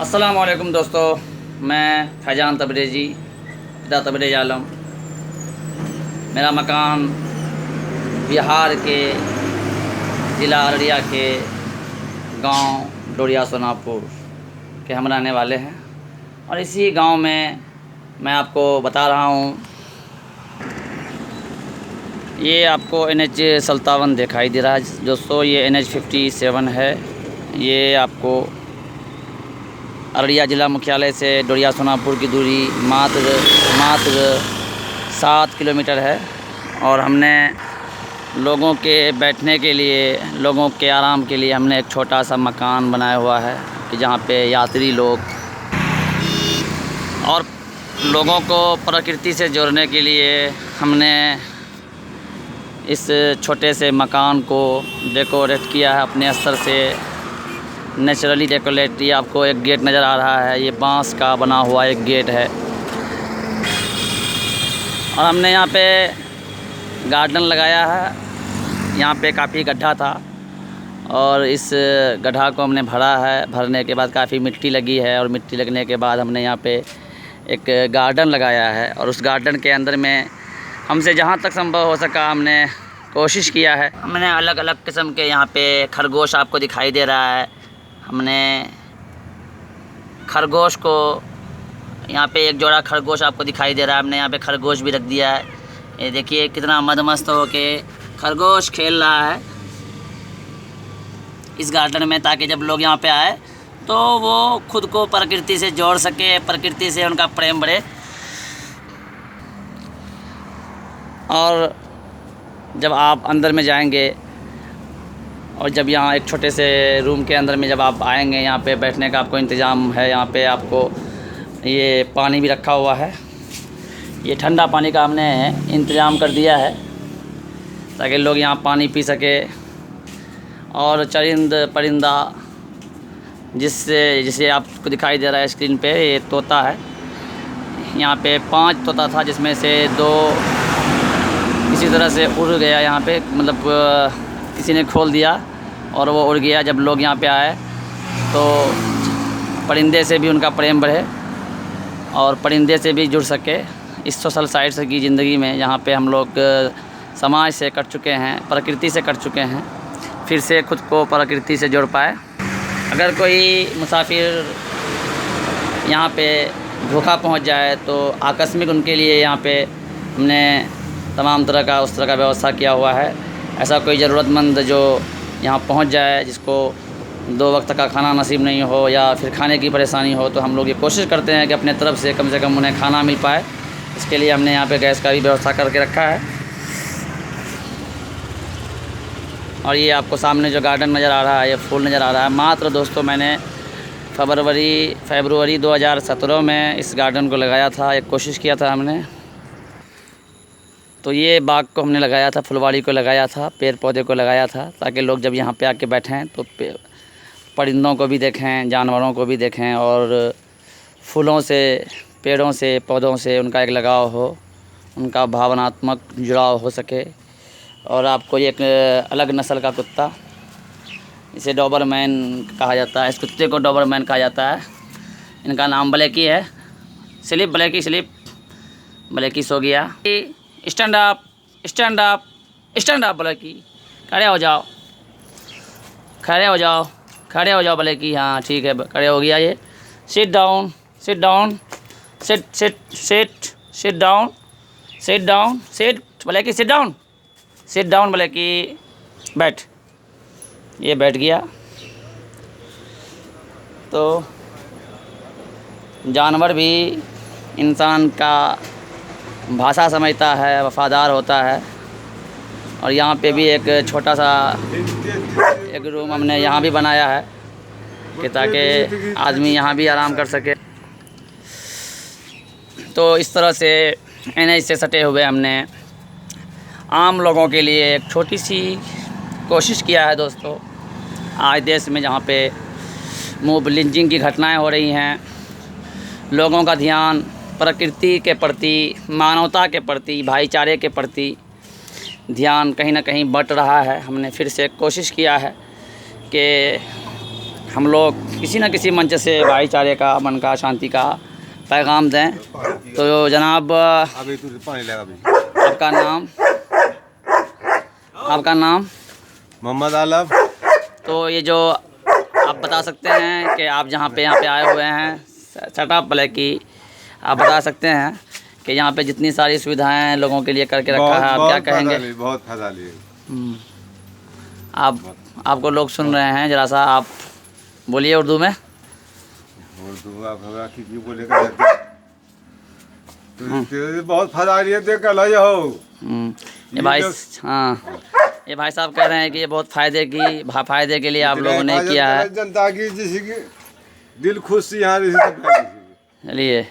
अस्सलामुअलैकुम दोस्तों, मैं फैजान तबरेज़ी पिता तबरेज़ आलम। मेरा मकान बिहार के ज़िला अररिया के गांव डोरिया सोनापुर के हम रहने वाले हैं और इसी गांव में मैं आपको बता रहा हूं। ये आपको NH 57 दिखाई दे रहा है दोस्तों, ये NH 57 है। ये आपको अररिया ज़िला मुख्यालय से डोरिया सोनापुर की दूरी मात्र 7 किलोमीटर है। और हमने लोगों के बैठने के लिए, लोगों के आराम के लिए हमने एक छोटा सा मकान बनाया हुआ है कि जहाँ पे यात्री लोग और लोगों को प्रकृति से जोड़ने के लिए हमने इस छोटे से मकान को डेकोरेट किया है अपने स्तर से, नेचुरली डेकोरेट। ये आपको एक गेट नज़र आ रहा है, ये बांस का बना हुआ एक गेट है। और हमने यहाँ पे गार्डन लगाया है। यहाँ पे काफ़ी गड्ढा था और इस गड्ढा को हमने भरा है। भरने के बाद काफ़ी मिट्टी लगी है और मिट्टी लगने के बाद हमने यहाँ पे एक गार्डन लगाया है। और उस गार्डन के अंदर में हमसे जहाँ तक संभव हो सका हमने कोशिश किया है। हमने अलग अलग किस्म के यहाँ पे खरगोश आपको दिखाई दे रहा है। हमने खरगोश को यहाँ पे एक जोड़ा खरगोश आपको दिखाई दे रहा है, हमने यहाँ पे खरगोश भी रख दिया है। ये देखिए कितना मदमस्त हो के खरगोश खेल रहा है इस गार्डन में, ताकि जब लोग यहाँ पे आए तो वो खुद को प्रकृति से जोड़ सके, प्रकृति से उनका प्रेम बढ़े। और जब आप अंदर में जाएंगे और जब यहाँ एक छोटे से रूम के अंदर में जब आप आएंगे, यहाँ पे बैठने का आपको इंतज़ाम है। यहाँ पे आपको ये पानी भी रखा हुआ है, ये ठंडा पानी का हमने इंतज़ाम कर दिया है ताकि लोग यहाँ पानी पी सके। और चरिंद परिंदा जिसे आपको दिखाई दे रहा है स्क्रीन पे, ये तोता है। यहाँ पे 5 तोता था जिसमें से 2 किसी तरह से उड़ गया यहाँ पे, मतलब किसी ने खोल दिया और वो उड़ गया। जब लोग यहाँ पे आए तो परिंदे से भी उनका प्रेम बढ़े और परिंदे से भी जुड़ सके। इस सोशल साइट की ज़िंदगी में यहाँ पे हम लोग समाज से कट चुके हैं, प्रकृति से कट चुके हैं, फिर से खुद को प्रकृति से जोड़ पाए। अगर कोई मुसाफिर यहाँ पे धोखा पहुँच जाए तो आकस्मिक उनके लिए यहाँ पे हमने तमाम तरह का उस तरह का व्यवस्था किया हुआ है। ऐसा कोई ज़रूरतमंद जो यहाँ पहुँच जाए, जिसको 2 वक्त का खाना नसीब नहीं हो या फिर खाने की परेशानी हो, तो हम लोग ये कोशिश करते हैं कि अपने तरफ से कम उन्हें खाना मिल पाए। इसके लिए हमने यहाँ पे गैस का भी व्यवस्था करके रखा है। और ये आपको सामने जो गार्डन नज़र आ रहा है, ये फूल नज़र आ रहा है। मात्र दोस्तों मैंने फरवरी 2017 में इस गार्डन को लगाया था, एक कोशिश किया था हमने। तो ये बाग को हमने लगाया था, फुलवाड़ी को लगाया था, पेड़ पौधे को लगाया था, ताकि लोग जब यहाँ पे आके बैठें तो परिंदों को भी देखें, जानवरों को भी देखें और फूलों से, पेड़ों से, पौधों से उनका एक लगाव हो, उनका भावनात्मक जुड़ाव हो सके। और आपको एक अलग नस्ल का कुत्ता, इसे डॉबरमैन कहा जाता है, इस कुत्ते को डॉबरमैन कहा जाता है। इनका नाम ब्लैकी है, ब्लैकी सो गया। स्टैंड अप ब्लैकी, खड़े हो जाओ ब्लैकी। हाँ ठीक है, खड़े हो गया ये। Sit down Blackie, sit down Blackie, बैठ। ये बैठ गया। तो जानवर भी इंसान का भाषा समझता है, वफ़ादार होता है। और यहाँ पे भी एक छोटा सा एक रूम हमने यहाँ भी बनाया है कि ताकि आदमी यहाँ भी आराम कर सके। तो इस तरह से NH से सटे हुए हमने आम लोगों के लिए एक छोटी सी कोशिश किया है दोस्तों। आज देश में जहाँ पे मॉब लिंचिंग की घटनाएं हो रही हैं, लोगों का ध्यान प्रकृति के प्रति, मानवता के प्रति, भाईचारे के प्रति ध्यान कहीं ना कहीं बट रहा है। हमने फिर से कोशिश किया है कि हम लोग किसी न किसी मंच से भाईचारे का, मन का, शांति का पैगाम दें। तो जनाब आपका नाम? मोहम्मद आलम। तो ये जो आप बता सकते हैं कि आप यहाँ पे आए हुए हैं सेटअप प्ले की, आप बता सकते हैं कि यहाँ पे जितनी सारी सुविधाएं लोगों के लिए करके रखा है, आप क्या कहेंगे? बहुत फायदा लिए। आपको लोग सुन रहे हैं, जरा सा आप बोलिए उर्दू में। उर्दू आप हमरा की बोलेगा तो बहुत फायदा लिए देख कर लो हो। ये भाई, हाँ, ये भाई साहब कह रहे हैं कि ये बहुत फायदे के लिए आप लोगों ने किया है। जनता की जिसकी दिल खुश यहाँ। चलिए,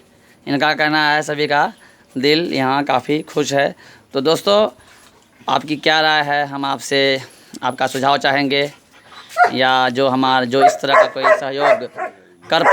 इनका कहना है सभी का दिल यहाँ काफ़ी खुश है। तो दोस्तों, आपकी क्या राय है? हम आपसे आपका सुझाव चाहेंगे, या जो इस तरह का कोई सहयोग कर